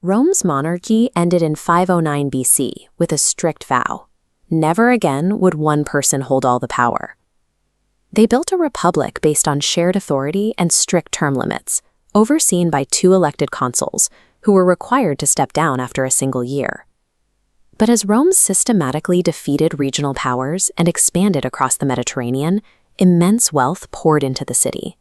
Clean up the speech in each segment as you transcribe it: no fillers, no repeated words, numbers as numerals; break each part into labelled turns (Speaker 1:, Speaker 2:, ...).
Speaker 1: Rome's monarchy ended in 509 BC with a strict vow. Never again would one person hold all the power. They built a republic based on shared authority and strict term limits, overseen by 2 elected consuls, who were required to step down after a single year. But as Rome systematically defeated regional powers and expanded across the Mediterranean, immense wealth poured into the city.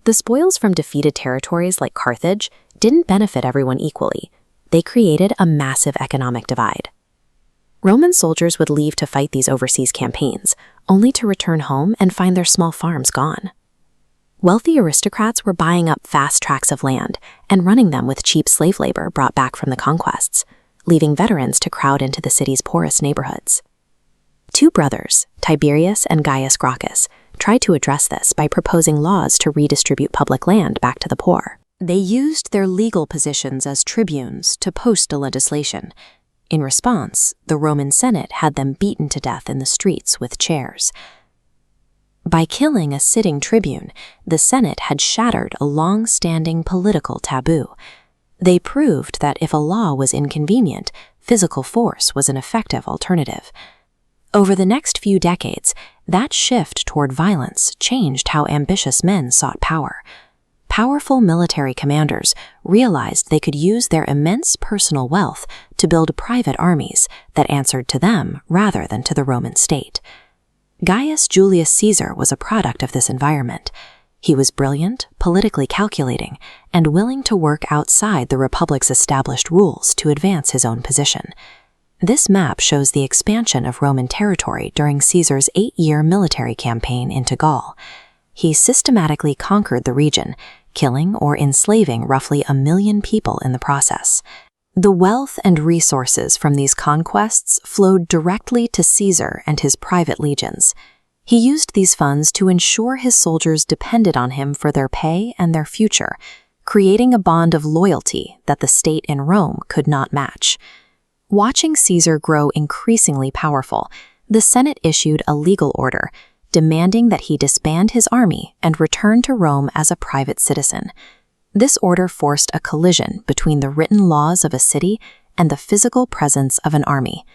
Speaker 1: The spoils from defeated territories like Carthage didn't benefit everyone equally. They created a massive economic divide. Roman soldiers would leave to fight these overseas campaigns, only to return home and find their small farms gone. Wealthy aristocrats were buying up vast tracts of land and running them with cheap slave labor brought back from the conquests, leaving veterans to crowd into the city's poorest neighborhoods. 2 brothers, Tiberius and Gaius Gracchus, tried to address this by proposing laws to redistribute public land back to the poor. They used their legal positions as tribunes to post a legislation. In response, the Roman Senate had them beaten to death in the streets with chairs. By killing a sitting tribune, the Senate had shattered a long-standing political taboo. They proved that if a law was inconvenient, physical force was an effective alternative. Over the next few decades, that shift toward violence changed how ambitious men sought power. Powerful military commanders realized they could use their immense personal wealth to build private armies that answered to them rather than to the Roman state. Gaius Julius Caesar was a product of this environment. He was brilliant, politically calculating, and willing to work outside the Republic's established rules to advance his own position. This map shows the expansion of Roman territory during Caesar's 8-year military campaign into Gaul. He systematically conquered the region, killing or enslaving roughly 1 million people in the process. The wealth and resources from these conquests flowed directly to Caesar and his private legions. He used these funds to ensure his soldiers depended on him for their pay and their future, creating a bond of loyalty that the state in Rome could not match. Watching Caesar grow increasingly powerful, the Senate issued a legal order demanding that he disband his army and return to Rome as a private citizen. This order forced a collision between the written laws of a city and the physical presence of an army.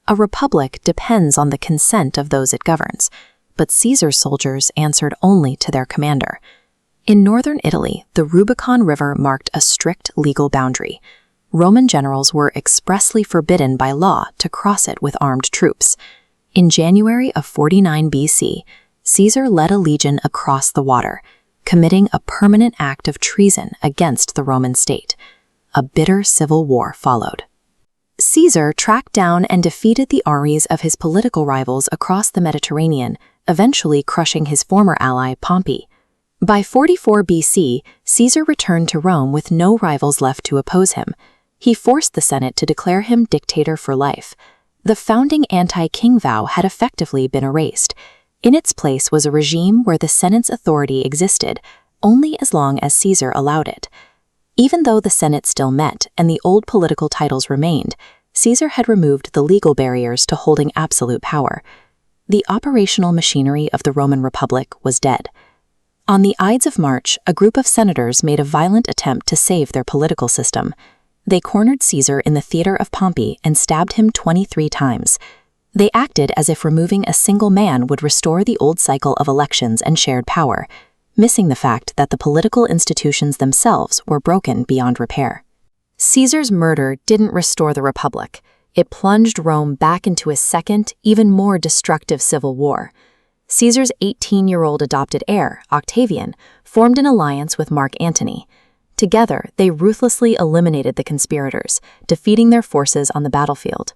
Speaker 1: A republic depends on the consent of those it governs, but Caesar's soldiers answered only to their commander. In northern Italy, the Rubicon River marked a strict legal boundary. Roman generals were expressly forbidden by law to cross it with armed troops. In January of 49 BC, Caesar led a legion across the water, committing a permanent act of treason against the Roman state. A bitter civil war followed. Caesar tracked down and defeated the armies of his political rivals across the Mediterranean, eventually crushing his former ally Pompey. By 44 BC, Caesar returned to Rome with no rivals left to oppose him. He forced the Senate to declare him dictator for life. The founding anti-king vow had effectively been erased. In its place was a regime where the Senate's authority existed only as long as Caesar allowed it. Even though the Senate still met and the old political titles remained, Caesar had removed the legal barriers to holding absolute power. The operational machinery of the Roman Republic was dead. On the Ides of March, a group of senators made a violent attempt to save their political system. They cornered Caesar in the theater of Pompey and stabbed him 23 times. They acted as if removing a single man would restore the old cycle of elections and shared power, missing the fact that the political institutions themselves were broken beyond repair. Caesar's murder didn't restore the Republic. It plunged Rome back into a second, even more destructive civil war. Caesar's 18-year-old adopted heir, Octavian, formed an alliance with Mark Antony. Together, they ruthlessly eliminated the conspirators, defeating their forces on the battlefield.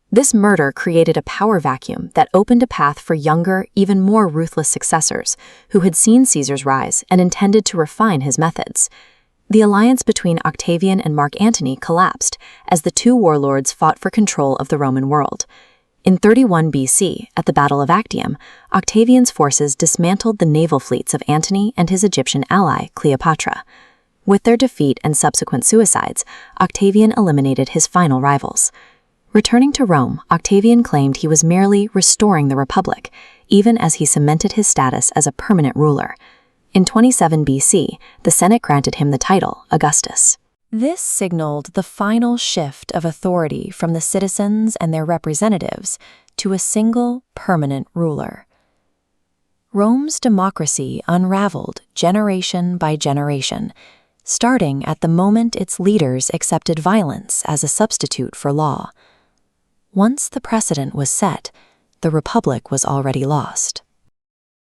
Speaker 1: This murder created a power vacuum that opened a path for younger, even more ruthless successors who had seen Caesar's rise and intended to refine his methods. The alliance between Octavian and Mark Antony collapsed as the 2 warlords fought for control of the Roman world. In 31 BC, at the Battle of Actium, Octavian's forces dismantled the naval fleets of Antony and his Egyptian ally, Cleopatra. With their defeat and subsequent suicides, Octavian eliminated his final rivals. Returning to Rome, Octavian claimed he was merely restoring the Republic, even as he cemented his status as a permanent ruler. In 27 BC, the Senate granted him the title Augustus. This signaled the final shift of authority from the citizens and their representatives to a single, permanent ruler. Rome's democracy unraveled generation by generation, starting at the moment its leaders accepted violence as a substitute for law. Once the precedent was set, the Republic was already lost.